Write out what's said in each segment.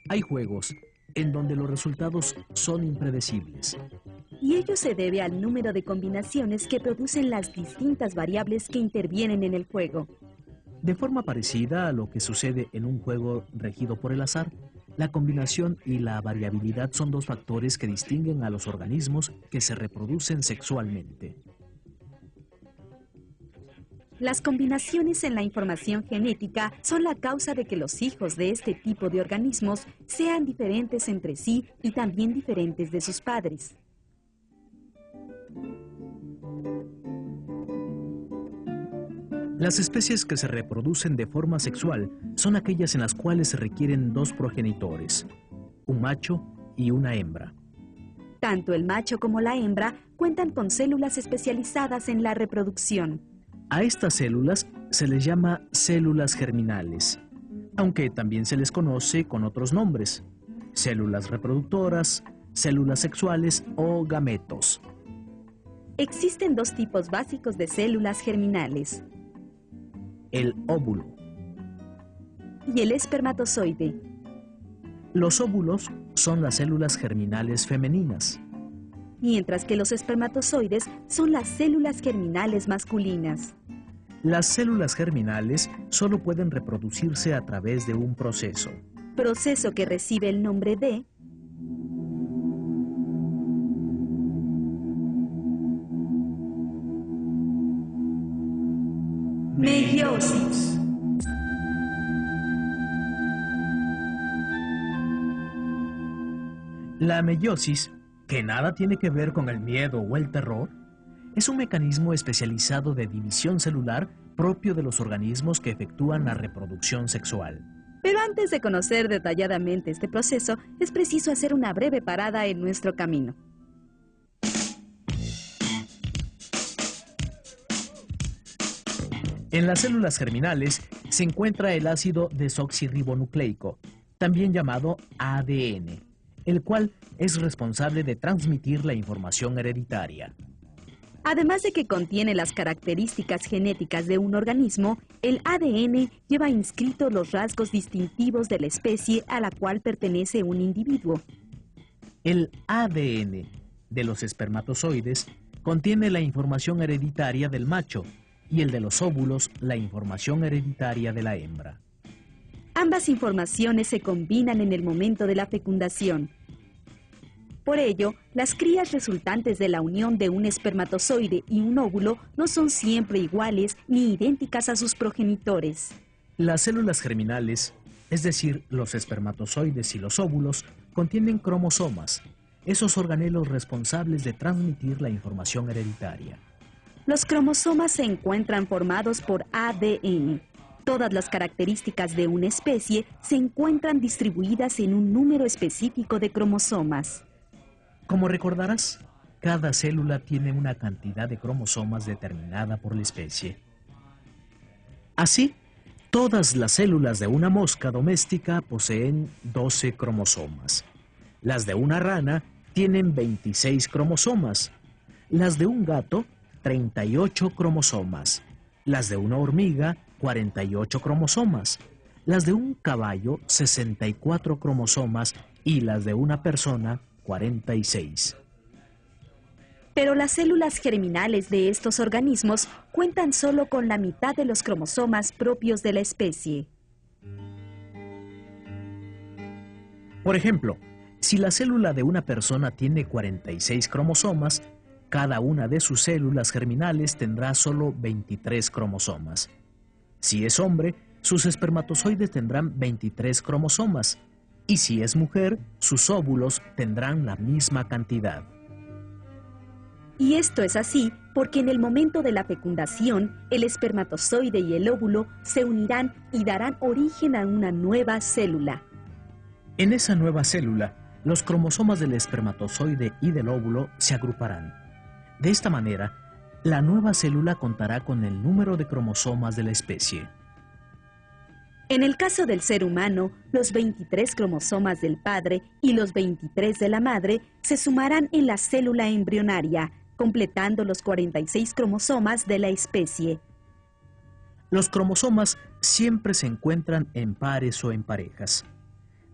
Hay juegos en donde los resultados son impredecibles. Y ello se debe al número de combinaciones que producen las distintas variables que intervienen en el juego. De forma parecida a lo que sucede en un juego regido por el azar, la combinación y la variabilidad son dos factores que distinguen a los organismos que se reproducen sexualmente. Las combinaciones en la información genética son la causa de que los hijos de este tipo de organismos sean diferentes entre sí y también diferentes de sus padres. Las especies que se reproducen de forma sexual son aquellas en las cuales se requieren dos progenitores, un macho y una hembra. Tanto el macho como la hembra cuentan con células especializadas en la reproducción. A estas células se les llama células germinales, aunque también se les conoce con otros nombres: células reproductoras, células sexuales o gametos. Existen dos tipos básicos de células germinales: el óvulo y el espermatozoide. Los óvulos son las células germinales femeninas, mientras que los espermatozoides son las células germinales masculinas. Las células germinales solo pueden reproducirse a través de un proceso que recibe el nombre de meiosis. La meiosis, que nada tiene que ver con el miedo o el terror, es un mecanismo especializado de división celular propio de los organismos que efectúan la reproducción sexual. Pero antes de conocer detalladamente este proceso, es preciso hacer una breve parada en nuestro camino. En las células germinales se encuentra el ácido desoxirribonucleico, también llamado ADN, el cual es responsable de transmitir la información hereditaria. Además de que contiene las características genéticas de un organismo, el ADN lleva inscritos los rasgos distintivos de la especie a la cual pertenece un individuo. El ADN de los espermatozoides contiene la información hereditaria del macho y el de los óvulos la información hereditaria de la hembra. Ambas informaciones se combinan en el momento de la fecundación. Por ello, las crías resultantes de la unión de un espermatozoide y un óvulo no son siempre iguales ni idénticas a sus progenitores. Las células germinales, es decir, los espermatozoides y los óvulos, contienen cromosomas, esos organelos responsables de transmitir la información hereditaria. Los cromosomas se encuentran formados por ADN. Todas las características de una especie se encuentran distribuidas en un número específico de cromosomas. Como recordarás, cada célula tiene una cantidad de cromosomas determinada por la especie. Así, todas las células de una mosca doméstica poseen 12 cromosomas. Las de una rana tienen 26 cromosomas. Las de un gato, 38 cromosomas. Las de una hormiga, 48 cromosomas. Las de un caballo, 64 cromosomas. Y las de una persona, 46. Pero las células germinales de estos organismos cuentan solo con la mitad de los cromosomas propios de la especie. Por ejemplo, si la célula de una persona tiene 46 cromosomas, cada una de sus células germinales tendrá solo 23 cromosomas. Si es hombre, sus espermatozoides tendrán 23 cromosomas. Y si es mujer, sus óvulos tendrán la misma cantidad. Y esto es así porque en el momento de la fecundación, el espermatozoide y el óvulo se unirán y darán origen a una nueva célula. En esa nueva célula, los cromosomas del espermatozoide y del óvulo se agruparán. De esta manera, la nueva célula contará con el número de cromosomas de la especie. En el caso del ser humano, los 23 cromosomas del padre y los 23 de la madre se sumarán en la célula embrionaria, completando los 46 cromosomas de la especie. Los cromosomas siempre se encuentran en pares o en parejas.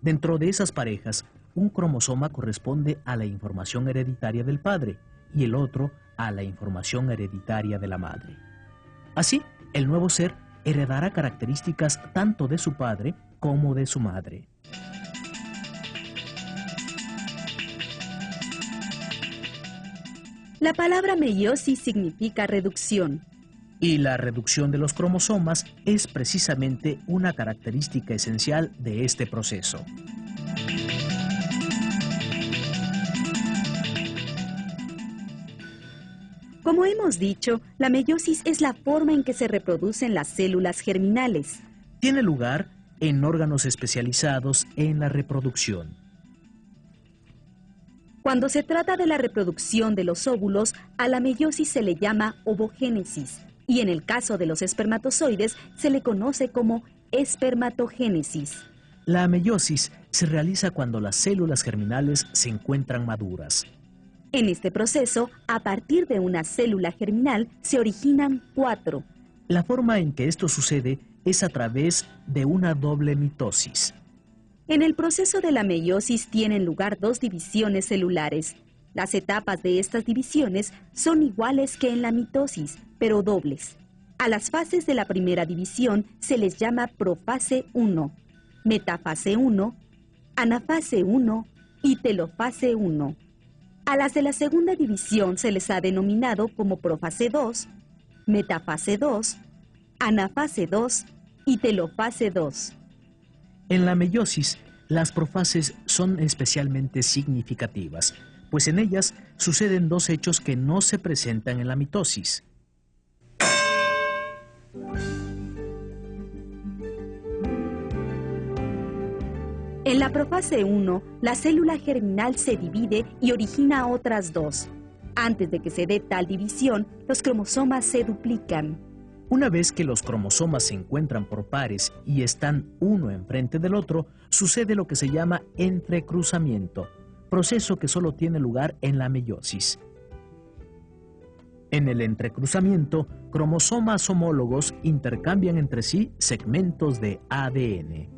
Dentro de esas parejas, un cromosoma corresponde a la información hereditaria del padre y el otro a la información hereditaria de la madre. Así, el nuevo ser heredará características tanto de su padre como de su madre. La palabra meiosis significa reducción. Y la reducción de los cromosomas es precisamente una característica esencial de este proceso. Como hemos dicho, la meiosis es la forma en que se reproducen las células germinales. Tiene lugar en órganos especializados en la reproducción. Cuando se trata de la reproducción de los óvulos, a la meiosis se le llama ovogénesis, y en el caso de los espermatozoides se le conoce como espermatogénesis. La meiosis se realiza cuando las células germinales se encuentran maduras. En este proceso, a partir de una célula germinal se originan 4. La forma en que esto sucede es a través de una doble mitosis. En el proceso de la meiosis tienen lugar 2 divisiones celulares. Las etapas de estas divisiones son iguales que en la mitosis, pero dobles. A las fases de la primera división se les llama profase 1, metafase 1, anafase 1 y telofase 1. A las de la segunda división se les ha denominado como profase 2, metafase 2, anafase 2 y telofase 2. En la meiosis, las profases son especialmente significativas, pues en ellas suceden 2 hechos que no se presentan en la mitosis. En la profase 1, la célula germinal se divide y origina otras 2. Antes de que se dé tal división, los cromosomas se duplican. Una vez que los cromosomas se encuentran por pares y están uno enfrente del otro, sucede lo que se llama entrecruzamiento, proceso que solo tiene lugar en la meiosis. En el entrecruzamiento, cromosomas homólogos intercambian entre sí segmentos de ADN.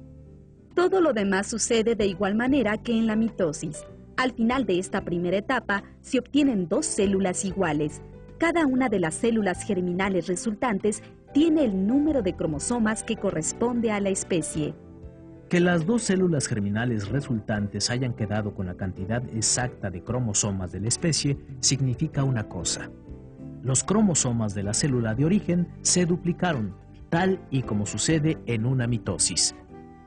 Todo lo demás sucede de igual manera que en la mitosis. Al final de esta primera etapa, se obtienen 2 células iguales. Cada una de las células germinales resultantes tiene el número de cromosomas que corresponde a la especie. Que las 2 células germinales resultantes hayan quedado con la cantidad exacta de cromosomas de la especie significa una cosa. Los cromosomas de la célula de origen se duplicaron, tal y como sucede en una mitosis.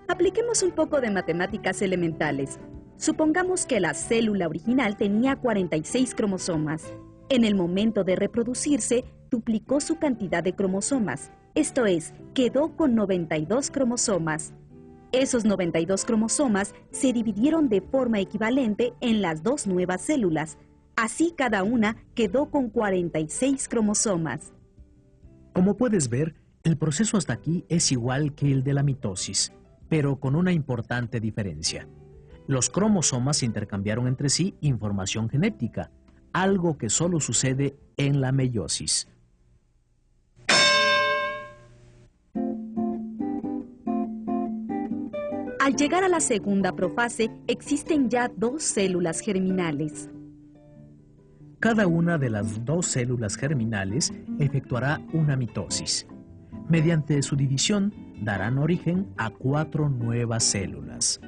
Apliquemos un poco de matemáticas elementales. Supongamos que la célula original tenía 46 cromosomas. En el momento de reproducirse, duplicó su cantidad de cromosomas. Esto es, quedó con 92 cromosomas. Esos 92 cromosomas se dividieron de forma equivalente en las 2 nuevas células. Así cada una quedó con 46 cromosomas. Como puedes ver, el proceso hasta aquí es igual que el de la mitosis, pero con una importante diferencia. Los cromosomas intercambiaron entre sí información genética, algo que solo sucede en la meiosis. Al llegar a la segunda profase, existen ya 2 células germinales. Cada una de las 2 células germinales efectuará una mitosis. Mediante su división, darán origen a 4 nuevas células.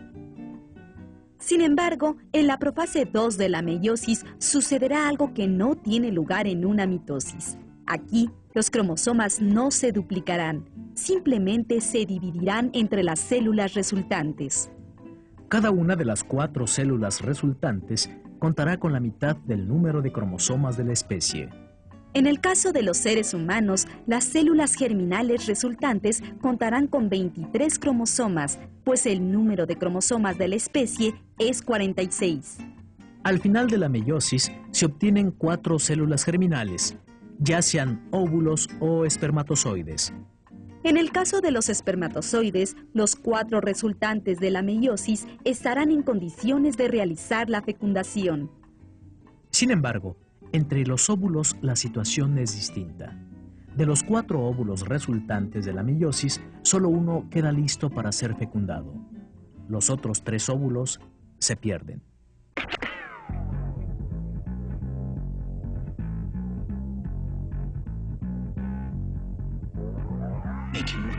Sin embargo, en la profase 2 de la meiosis sucederá algo que no tiene lugar en una mitosis. Aquí, los cromosomas no se duplicarán, simplemente se dividirán entre las células resultantes. Cada una de las 4 células resultantes contará con la mitad del número de cromosomas de la especie. En el caso de los seres humanos, las células germinales resultantes contarán con 23 cromosomas, pues el número de cromosomas de la especie es 46. Al final de la meiosis se obtienen 4 células germinales, ya sean óvulos o espermatozoides. En el caso de los espermatozoides, los 4 resultantes de la meiosis estarán en condiciones de realizar la fecundación. Sin embargo, entre los óvulos la situación es distinta. De los 4 óvulos resultantes de la meiosis, solo uno queda listo para ser fecundado. Los otros 3 óvulos se pierden. Making